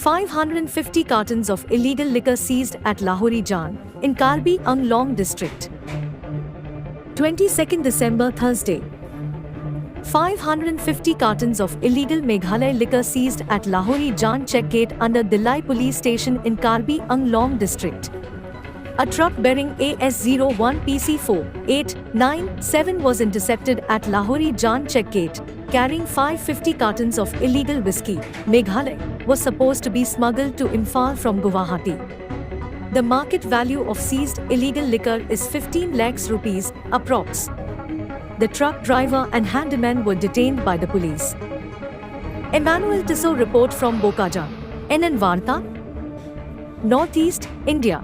550 cartons of illegal liquor seized at Lahorijan, in Karbi Anglong district. 22nd December Thursday. 550 cartons of illegal Meghalaya liquor seized at Lahorijan checkgate under Dilai police station in Karbi Anglong district. A truck bearing AS01 PC4897 was intercepted at Lahorijan checkgate, carrying 550 cartons of illegal whiskey. Meghalaya was supposed to be smuggled to Imphal from Guwahati. The market value of seized illegal liquor is 15 lakhs rupees, approx. The truck driver and handyman were detained by the police. Emmanuel Tissot report from Bokajan, NN Varta, Northeast, India.